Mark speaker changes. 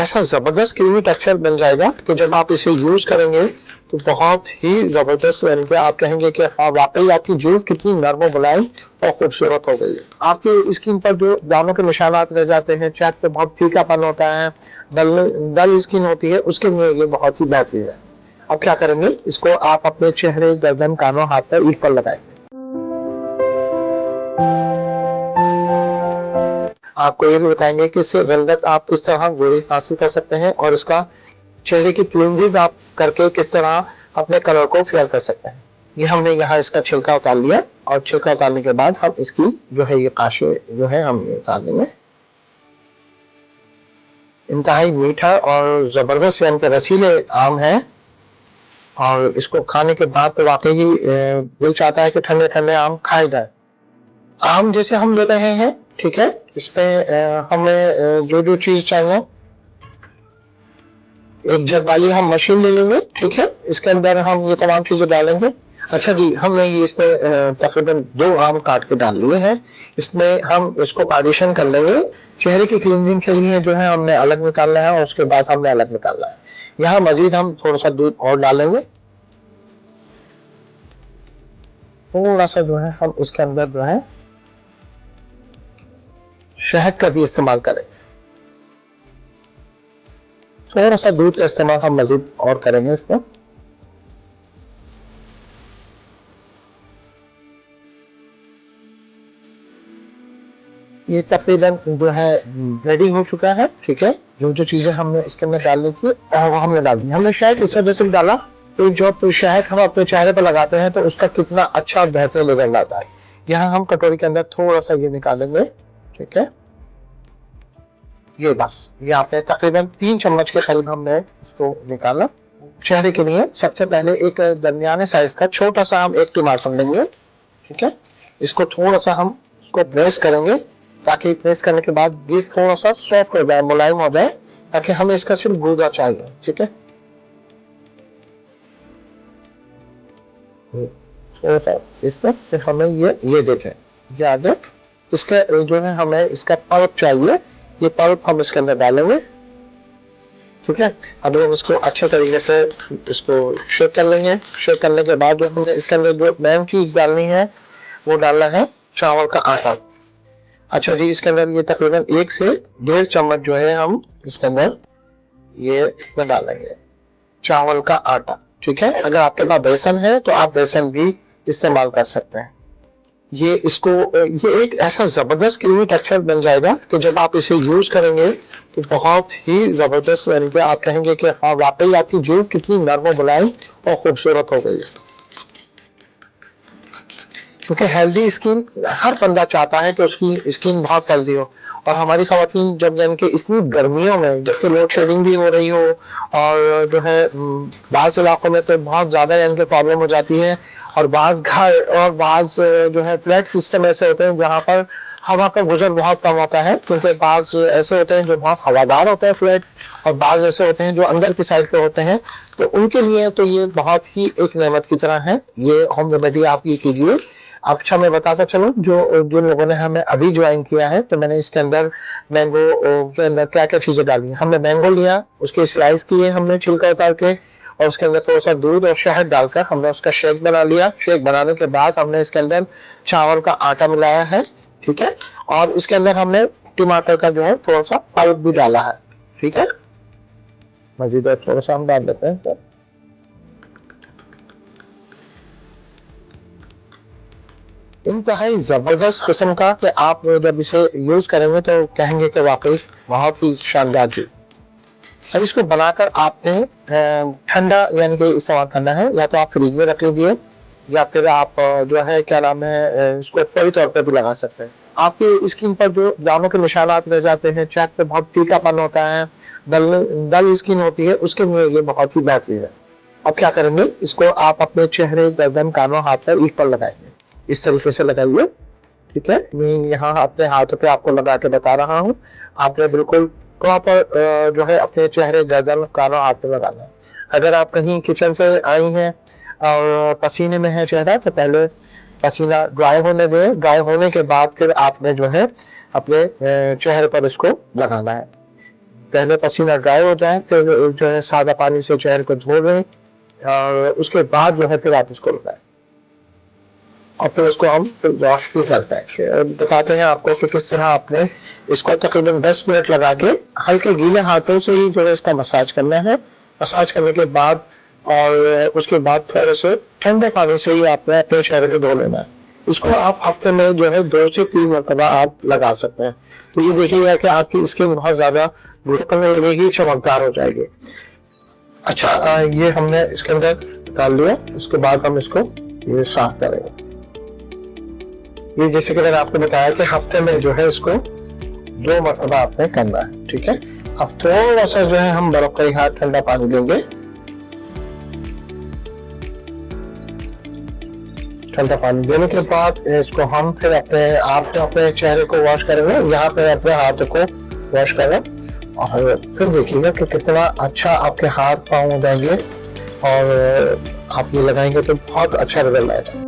Speaker 1: ऐसा जबरदस्त creamy texture बन जाएगा कि जब आप इसे यूज करेंगे तो बहुत ही जबरदस्त बनेगा। आप कहेंगे कि हाँ वाकई आपकी जल्द कितनी नरम मुलायम और खूबसूरत हो गई है। आपकी स्किन पर जो दानों के निशानात रह जाते हैं, चेहरे पे बहुत फीकापन होता है, डल स्किन होती है, उसके लिए ये बहुत ही बेहतरीन है। अब क्या करेंगे, इसको आप अपने चेहरे, गर्दन, कानों, हाथ पर ईद पर लगाएंगे। आपको ये भी बताएंगे कि इससे रंगत आप किस तरह गोरी हासिल कर सकते हैं और उसका चेहरे की क्लींजिंग आप करके किस तरह अपने कलर को फेयर कर सकते हैं। ये हमने यहाँ इसका छिलका उतार लिया और छिलका उतारने के बाद हम इसकी जो है ये काशे जो है हम उतार लेंगे। इंतहाई मीठा और जबरदस्त यानी कि रसीले आम है और इसको खाने के बाद तो वाकई ही दिल चाहता है कि ठंडे ठंडे आम खाए जाए। आम जैसे हम ले रहे हैं, ठीक है, इसमें हमें जो जो चीज चाहिए, एक जग वाली हम मशीन ले लेंगे, ठीक है, इसके अंदर हम ये तमाम चीजें डालेंगे। अच्छा जी, हमने ये इसमें तकरीबन 2 आम काट के डाल लिए हैं। इसमें हम इसको पार्टीशन कर लेंगे। चेहरे की क्लींजिंग के लिए जो है हमने अलग निकालना है और उसके बाद हमने अलग निकालना है। यहाँ मजीद हम थोड़ा सा दूध और डालेंगे। थोड़ा सा जो है हम उसके अंदर जो है शहद का भी इस्तेमाल करेंगे। थोड़ा सा दूध का इस्तेमाल हम मजीद और करेंगे इसमें। ये तकरीबन जो है रेडी हो चुका है, ठीक है। जो जो चीजें हमने इसके अंदर डालनी थी वो हमने डाल दी। हमने शायद इस वजह से डाला तो जो शहद हम अपने चेहरे पर लगाते हैं तो उसका कितना अच्छा और बेहतर रिजल्ट आता है। यहाँ हम कटोरी के अंदर थोड़ा सा ये निकालेंगे, ठीक है। ये बस, ये आपने तकरीबन 3 चम्मच के करीब हमने इसको निकाला। चेहरे के लिए सबसे पहले एक दरमियाने साइज का छोटा सा हम एक टमाटर लेंगे, ठीक है। इसको थोड़ा सा हम इसको प्रेस करेंगे ताकि प्रेस करने के बाद ये थोड़ा सा सॉफ्ट हो जाए, मुलायम हो जाए, ताकि हमें इसका सिर्फ गूदा चाहिए, ठीक है। थोड़ा सा इसमें फिर हमें ये देखें, याद है, इसका जो है हमें इसका पल्प चाहिए। ये पल्प हम इसके अंदर डालेंगे, ठीक है। अब हम इसको अच्छे तरीके से इसको शेक कर लेंगे। शेक करने के बाद जो हमने इसके अंदर जो मेन चीज डालनी है वो डालना है चावल का आटा। अच्छा जी, इसके अंदर ये तकरीबन 1 से 1.5 चम्मच जो है हम इसके अंदर ये इसमें डालेंगे चावल का आटा, ठीक है। अगर आपके पास बेसन है तो आप बेसन भी इस्तेमाल कर सकते हैं। ये एक ऐसा जबरदस्त क्रीमी टेक्सचर बन जाएगा कि जब आप इसे यूज करेंगे तो बहुत ही जबरदस्त बनेगा। आप कहेंगे कि हाँ वाकई आपकी जल्द कितनी नरम मुलायम और खूबसूरत हो गई है। क्योंकि हेल्दी स्किन हर बंदा चाहता है कि उसकी स्किन बहुत हेल्दी हो। और हमारी खवातीन जब यानी कि इतनी गर्मियों में जबकि लोड शेडिंग भी हो रही हो और जो है बाज़ इलाकों में तो बहुत ज़्यादा यानी कि प्रॉब्लम हो जाती है और बाज़ घर और बाज़ जो है फ्लैट सिस्टम ऐसे होते हैं जहाँ पर हवा का गुजर बहुत कम होता है, क्योंकि बाज़ ऐसे होते हैं जो बहुत हवादार होते हैं फ्लैट और बाज़ ऐसे होते हैं जो अंदर की साइड पे होते हैं। तो उनके लिए तो ये बहुत ही एक नेमत की तरह है। ये होम रेमेडी आप ये कीजिए। अच्छा, मैं बताता चलूं जो लोगों ने हमें अभी ज्वाइन किया है तो मैंने इसके अंदर मैंगो के अंदर क्या क्या चीजें डाली हैं। हमने मैंगो लिया, उसके स्लाइस किए हमने छिलका उतार के और उसके अंदर थोड़ा सा दूध और शहद डालकर हमने उसका शेक बना लिया। शेक बनाने के बाद हमने इसके अंदर चावल का आटा मिलाया है, ठीक है, और इसके अंदर हमने टमाटर का जो है थोड़ा सा पल्प भी डाला है, ठीक है। मजीद थोड़ा सा हम डाल देते हैं तो इंतहाई जबरदस्त किस्म का कि आप जब इसे यूज करेंगे तो कहेंगे कि वाकई बहुत ही शानदार चीज। अब इसको बनाकर आपने ठंडा यानी कि इस्तेमाल करना है, या तो आप फ्रिज में रख लीजिए या फिर आप जो है क्या नाम है इसको फौरी तौर पर भी लगा सकते हैं। आपकी स्किन पर जो दानों के निशानात रह जाते हैं, चेहरे पे बहुत फीकापन होता है, डल स्किन होती है, उसके लिए ये बहुत ही बेहतरीन है। अब क्या करेंगे, इसको आप अपने चेहरे, गर्दन, कानों, हाथ पर ईद पर लगाएंगे। इस तरीके से लगाइए, ठीक है। मैं यहाँ अपने हाथों पे आपको लगा के बता रहा हूँ। आपने बिल्कुल प्रॉपर जो है अपने चेहरे, गर्दन, कानों, हाथ पे लगाना है। अगर आप कहीं किचन से आई हैं और पसीने में है चेहरा तो पहले पसीना ड्राई होने दें। ड्राई होने के बाद फिर आपने जो है अपने चेहरे पर इसको लगाना है। पहले पसीना ड्राई हो जाए फिर जो है सादा पानी से चेहरे को धो लें और उसके बाद जो है फिर आप इसको लगाएं और फिर उसको हम वॉश भी करते हैं। बताते हैं आपको कि किस तरह आपने इसको तकरीबन 10 मिनट लगा के हल्के गीले हाथों से ही जो है इसका मसाज करना है। मसाज करने के बाद और उसके बाद थोड़े से ठंडे पानी से ही आपने अपने चेहरे को धो लेना है। इसको आप हफ्ते में जो है 2 से 3 मरतबा आप लगा सकते हैं। तो ये देखिएगा कि आपकी स्किन बहुत ज्यादा ग्लो करने लगेगी, चमकदार हो जाएगी। अच्छा, ये हमने इसके अंदर डाल लिया, उसके बाद हम इसको ये साफ करेंगे। ये जैसे कि मैंने आपको बताया कि हफ्ते में जो है इसको 2 मरतबा आपने करना है, ठीक है। अब थोड़ा सा जो है हम बर्फ का हाथ ठंडा पानी देंगे। ठंडा पानी देने के बाद इसको हम फिर अपने चेहरे को वॉश करेंगे, यहाँ पे अपने हाथ को वॉश करें और फिर देखिएगा कि कितना अच्छा आपके हाथ पाँव हो जाएंगे और आप ये लगाएंगे तो बहुत अच्छा रिजल्ट आएगा।